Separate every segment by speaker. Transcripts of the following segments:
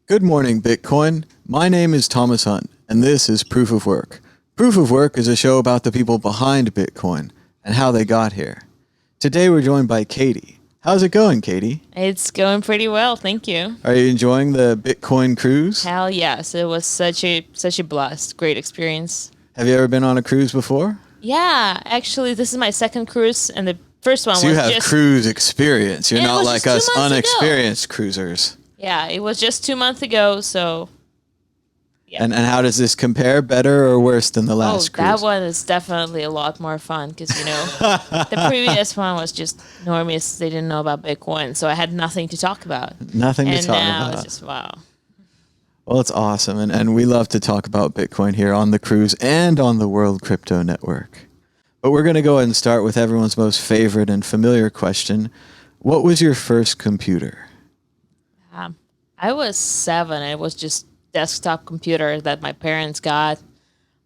Speaker 1: Good morning, Bitcoin. My name is Thomas Hunt, and this is Proof of Work. Proof of Work is a show about the people behind Bitcoin and how they got here. Today we're joined by Katie. How's it going, Katie?
Speaker 2: It's going pretty well, thank you.
Speaker 1: Are you enjoying the Bitcoin cruise?
Speaker 2: Hell yes, it was such a blast, great experience.
Speaker 1: Have you ever been on a cruise before?
Speaker 2: Yeah, actually, this is my second cruise, and the first one
Speaker 1: So
Speaker 2: was
Speaker 1: you have cruise experience. You're
Speaker 2: And it
Speaker 1: not
Speaker 2: was
Speaker 1: like
Speaker 2: just 2
Speaker 1: us
Speaker 2: months ago.
Speaker 1: unexperienced cruisers.
Speaker 2: Yeah, it was just 2 months ago, so yeah.
Speaker 1: And how does this compare? Better or worse than the last cruise?
Speaker 2: That one is definitely a lot more fun because, the previous one was just normies. They didn't know about Bitcoin, so I had nothing to talk about.
Speaker 1: Nothing to talk about.
Speaker 2: And now it's just, wow.
Speaker 1: Well, it's awesome. And we love to talk about Bitcoin here on the cruise and on the World Crypto Network. But we're going to go ahead and start with everyone's most favorite and familiar question. What was your first computer?
Speaker 2: I was 7. It was just desktop computer that my parents got.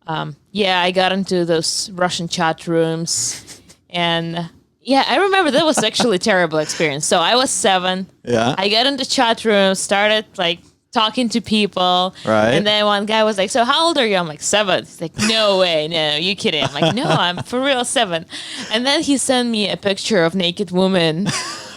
Speaker 2: I got into those Russian chat rooms. And I remember that was actually a terrible experience. So I was 7.
Speaker 1: Yeah.
Speaker 2: I got into chat rooms, started talking to people.
Speaker 1: Right.
Speaker 2: And then one guy was like, so how old are you? I'm like, 7. He's like, no way, no, you kidding. I'm like, no, I'm for real 7. And then he sent me a picture of naked woman.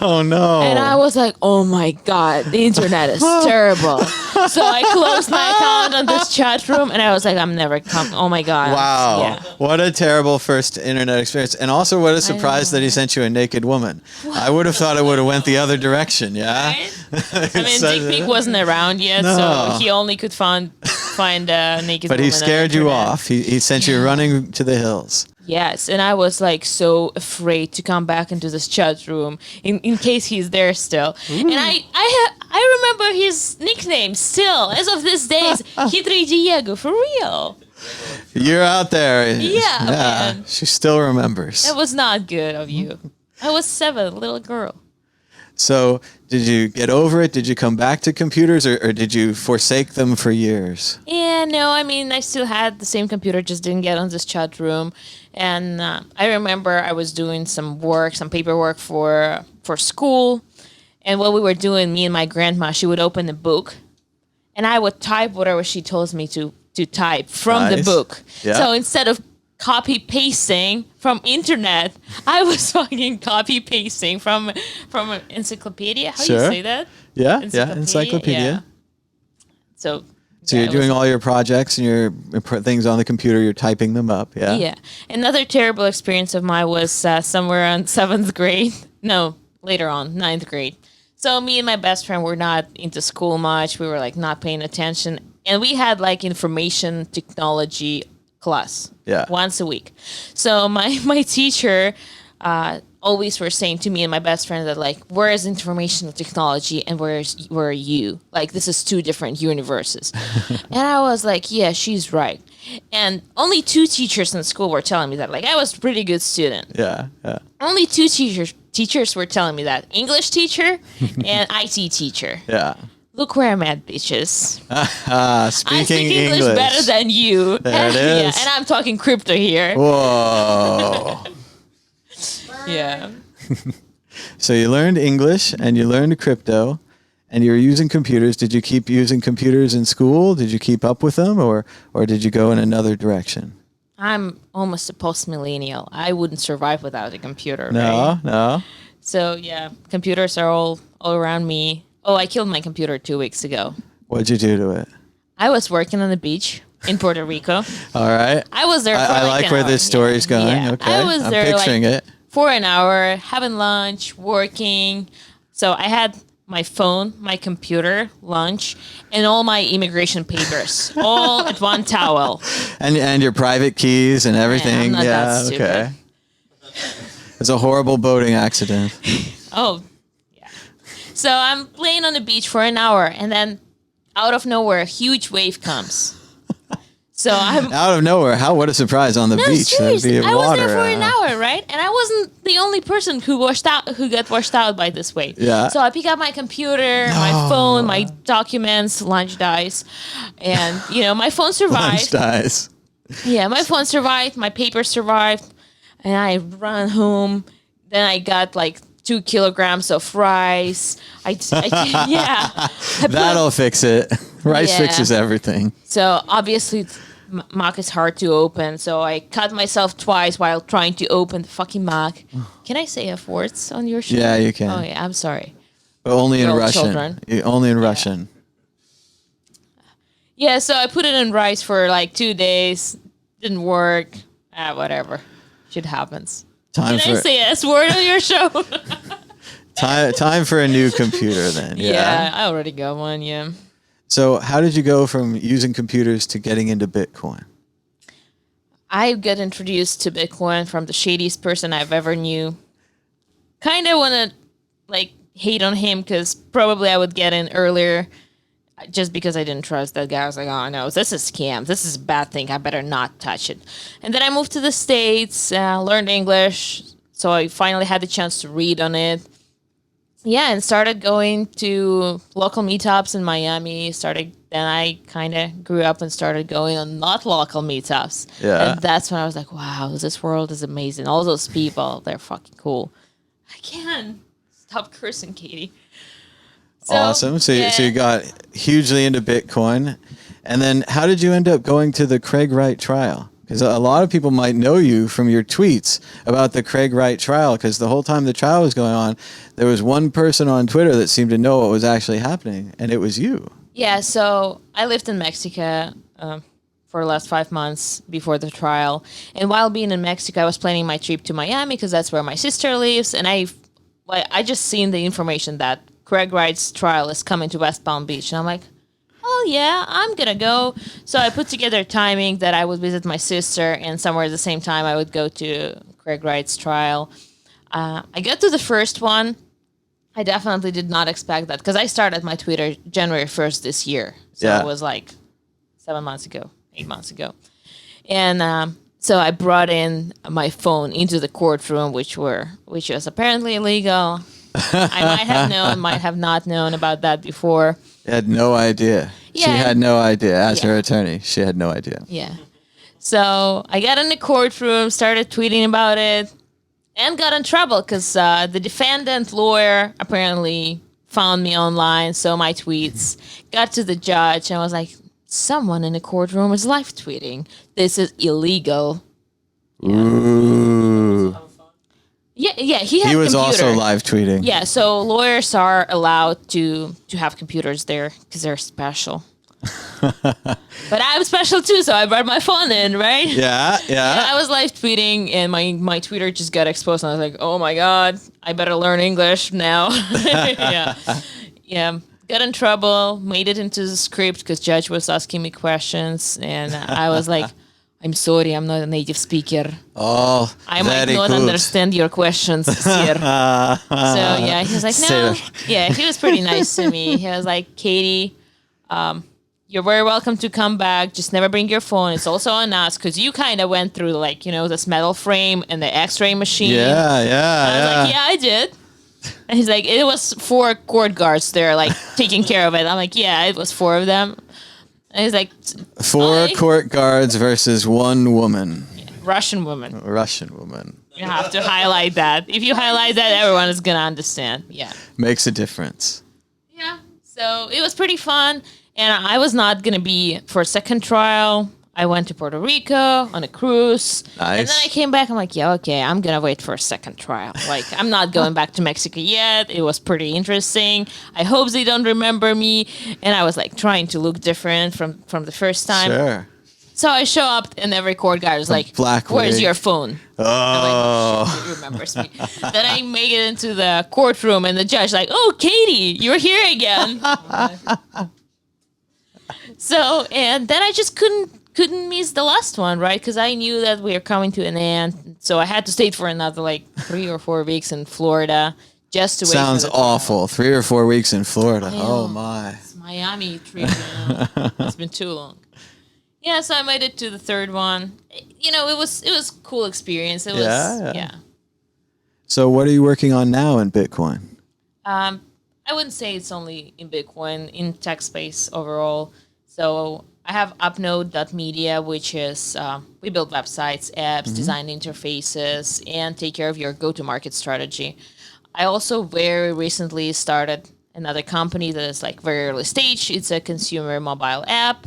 Speaker 1: Oh, no.
Speaker 2: And I was like, oh my God, the internet is terrible. So I closed my account on this chat room and I was like, I'm never coming. Oh my God.
Speaker 1: Wow.
Speaker 2: Yeah.
Speaker 1: What a terrible first internet experience. And also what a surprise that he sent you a naked woman. I would have thought it would have went the other direction, yeah?
Speaker 2: Right? I mean, Dick Peak wasn't around yet, so he only could find a naked
Speaker 1: But
Speaker 2: woman.
Speaker 1: he scared you off. He sent you running to the hills.
Speaker 2: Yes, and I was so afraid to come back into this chat room in case he's there still. Ooh. And I remember his nickname still, as of this day, is Hidri Diego, for real.
Speaker 1: You're out there.
Speaker 2: Yeah, man.
Speaker 1: She still remembers.
Speaker 2: That was not good of you. I was 7, little girl.
Speaker 1: So did you get over it? Did you come back to computers or did you forsake them for years?
Speaker 2: Yeah, no, I mean, I still had the same computer, just didn't get on this chat room. And I remember I was doing some paperwork for school. And what we were doing, me and my grandma, she would open a book and I would type whatever she tells me to type from the book. Yeah. So instead of copy pasting from internet, I was fucking copy pasting from an encyclopedia. How do you say that?
Speaker 1: Yeah, encyclopedia.
Speaker 2: Yeah. So
Speaker 1: you're doing all your projects and your things on the computer. You're typing them up. Yeah.
Speaker 2: Yeah. Another terrible experience of mine was somewhere on 7th grade. No, later on, 9th grade. So me and my best friend were not into school much. We were not paying attention, and we had information technology class once a week. So my teacher always were saying to me and my best friend that where is information technology and where are you? This is 2 different universes. And I was like, yeah, she's right. And only 2 teachers in school were telling me that. I was a pretty good student.
Speaker 1: Yeah.
Speaker 2: Only 2 teachers were telling me that. English teacher and IT teacher.
Speaker 1: Yeah.
Speaker 2: Look where I'm at, bitches.
Speaker 1: Speaking
Speaker 2: I speak English better than you.
Speaker 1: There it is.
Speaker 2: Yeah, and I'm talking crypto here.
Speaker 1: Whoa.
Speaker 2: Yeah.
Speaker 1: So you learned English and you learned crypto and you were using computers. Did you keep using computers in school? Did you keep up with them or did you go in another direction?
Speaker 2: I'm almost a post-millennial. I wouldn't survive without a computer.
Speaker 1: No.
Speaker 2: So yeah, computers are all around me. Oh, I killed my computer 2 weeks ago.
Speaker 1: What'd you do to it?
Speaker 2: I was working on the beach in Puerto Rico.
Speaker 1: All right.
Speaker 2: I was there for
Speaker 1: I like where this story's going.
Speaker 2: Yeah.
Speaker 1: Okay.
Speaker 2: I was there
Speaker 1: picturing it.
Speaker 2: For an hour, having lunch, working. So I had my phone, my computer, lunch, and all my immigration papers, all at one towel.
Speaker 1: And your private keys and everything.
Speaker 2: I'm not that stupid.
Speaker 1: Okay. It's a horrible boating accident.
Speaker 2: Oh, yeah. So I'm laying on the beach for an hour, and then out of nowhere, a huge wave comes. So I'm
Speaker 1: out of nowhere. What a surprise on the beach.
Speaker 2: Seriously, I was there for an hour, right? And I wasn't the only person who got washed out by this wave.
Speaker 1: Yeah.
Speaker 2: So I pick up my computer, my phone, my documents, lunch dies, and my phone survived.
Speaker 1: Lunch dies.
Speaker 2: Yeah, my phone survived, my paper survived, and I ran home. Then I got 2 kilograms of rice. Yeah.
Speaker 1: That'll fix it. Rice
Speaker 2: Yeah.
Speaker 1: fixes everything.
Speaker 2: So obviously, mug is hard to open. So I cut myself twice while trying to open the fucking mug. Can I say F words on your show?
Speaker 1: Yeah, you can.
Speaker 2: Oh yeah, I'm sorry.
Speaker 1: But only in
Speaker 2: Girl
Speaker 1: Russian.
Speaker 2: children.
Speaker 1: Only in Russian.
Speaker 2: Yeah, so I put it in rice for like 2 days. Didn't work. Whatever. Shit happens.
Speaker 1: Time
Speaker 2: Can I say S word on your show?
Speaker 1: time for a new computer then.
Speaker 2: Yeah, I already got one. Yeah.
Speaker 1: So how did you go from using computers to getting into Bitcoin?
Speaker 2: I got introduced to Bitcoin from the shadiest person I've ever knew. Kind of want to like hate on him because probably I would get in earlier just because I didn't trust that guy. I was like, oh no, this is scam. This is a bad thing. I better not touch it. And then I moved to the States, learned English. So I finally had the chance to read on it. Yeah, and started going to local meetups in Miami. Then I kind of grew up and started going on not local meetups.
Speaker 1: Yeah.
Speaker 2: And that's when I was like, wow, this world is amazing. All those people, they're fucking cool. I can't stop cursing, Katie. So,
Speaker 1: Awesome. So
Speaker 2: yeah.
Speaker 1: you got hugely into Bitcoin. And then how did you end up going to the Craig Wright trial? Because a lot of people might know you from your tweets about the Craig Wright trial, because the whole time the trial was going on, there was one person on Twitter that seemed to know what was actually happening, and it was you.
Speaker 2: Yeah, so I lived in Mexico for the last 5 months before the trial. And while being in Mexico, I was planning my trip to Miami because that's where my sister lives. And I just seen the information that Craig Wright's trial is coming to West Palm Beach. And I'm like, oh yeah, I'm gonna go. So I put together timing that I would visit my sister, and somewhere at the same time I would go to Craig Wright's trial. I got to the first one. I definitely did not expect that because I started my Twitter January 1st this year. So
Speaker 1: Yeah.
Speaker 2: It was like 8 months ago. And so I brought in my phone into the courtroom, which was apparently illegal. I might have known, might have not known about that before.
Speaker 1: You had no idea.
Speaker 2: Yeah.
Speaker 1: She had no idea. As
Speaker 2: Yeah.
Speaker 1: her attorney, she had no idea.
Speaker 2: Yeah. So I got in the courtroom, started tweeting about it, and got in trouble because the defendant lawyer apparently found me online, saw my tweets, got to the judge, and was like, someone in the courtroom is live tweeting. This is illegal.
Speaker 1: Ooh.
Speaker 2: Yeah, he had
Speaker 1: He was
Speaker 2: computer.
Speaker 1: also live tweeting.
Speaker 2: Yeah, so lawyers are allowed to have computers there because they're special. But I'm special too, so I brought my phone in, right?
Speaker 1: Yeah.
Speaker 2: Yeah, I was live tweeting, and my Twitter just got exposed, and I was like, oh my god, I better learn English now. Yeah. Got in trouble, made it into the script because judge was asking me questions, and I was like, I'm sorry, I'm not a native speaker.
Speaker 1: Oh,
Speaker 2: I might
Speaker 1: very
Speaker 2: not
Speaker 1: good.
Speaker 2: understand your questions, sir. So yeah, he was like, no.
Speaker 1: Sir.
Speaker 2: Yeah, he was pretty nice to me. He was like, Katie, you're very welcome to come back. Just never bring your phone. It's also on us because you kind of went through like, this metal frame and the X-ray machine.
Speaker 1: Yeah.
Speaker 2: I was like, yeah, I did. And he's like, it was 4 court guards there, like taking care of it. I'm like, yeah, it was 4 of them. And he's like,
Speaker 1: 4 court guards versus 1 woman.
Speaker 2: Russian woman.
Speaker 1: Russian woman.
Speaker 2: You have to highlight that. If you highlight that, everyone is gonna understand. Yeah.
Speaker 1: Makes a difference.
Speaker 2: Yeah. So it was pretty fun. And I was not going to be for a second trial. I went to Puerto Rico on a cruise.
Speaker 1: Nice.
Speaker 2: And then I came back. I'm like, yeah, okay, I'm going to wait for a second trial. Like, I'm not going back to Mexico yet. It was pretty interesting. I hope they don't remember me. And I was like trying to look different from the first time.
Speaker 1: Sure.
Speaker 2: So I show up and every court guy was like,
Speaker 1: black
Speaker 2: where's
Speaker 1: wig.
Speaker 2: your phone?
Speaker 1: Oh.
Speaker 2: I'm like, shit, he remembers me. Then I make it into the courtroom and the judge like, oh, Katie, you're here again. So, and then I just couldn't miss the last one, right? Because I knew that we were coming to an end. So I had to stay for another like 3 or 4 weeks in Florida just to wait.
Speaker 1: Sounds
Speaker 2: for the trial.
Speaker 1: awful. 3 or 4 weeks in Florida.
Speaker 2: I know.
Speaker 1: Oh my.
Speaker 2: It's Miami trip. It's been too long. Yeah, so I made it to the third one. It was a cool experience. It was yeah.
Speaker 1: So what are you working on now in Bitcoin?
Speaker 2: I wouldn't say it's only in Bitcoin, in tech space overall. So I have upnode.media, which is we build websites, apps, design interfaces, and take care of your go-to-market strategy. I also very recently started another company that is like very early stage. It's a consumer mobile app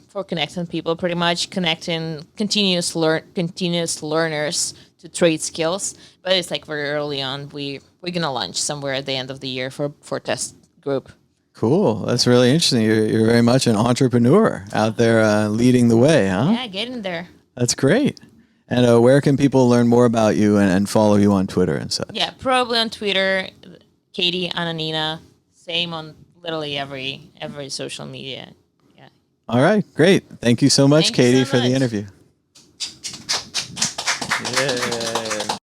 Speaker 2: for connecting people, pretty much connecting continuous learners to trade skills. But it's like very early on. We're gonna launch somewhere at the end of the year for test group.
Speaker 1: Cool. That's really interesting. You're very much an entrepreneur out there leading the way, huh?
Speaker 2: Yeah, getting there.
Speaker 1: That's great. And where can people learn more about you and follow you on Twitter and such?
Speaker 2: Yeah, probably on Twitter, Katie Ananina. Same on literally every social media. Yeah.
Speaker 1: All right. Great. Thank you so much,
Speaker 2: Thank you
Speaker 1: Katie,
Speaker 2: so
Speaker 1: for the
Speaker 2: much.
Speaker 1: interview. Yeah.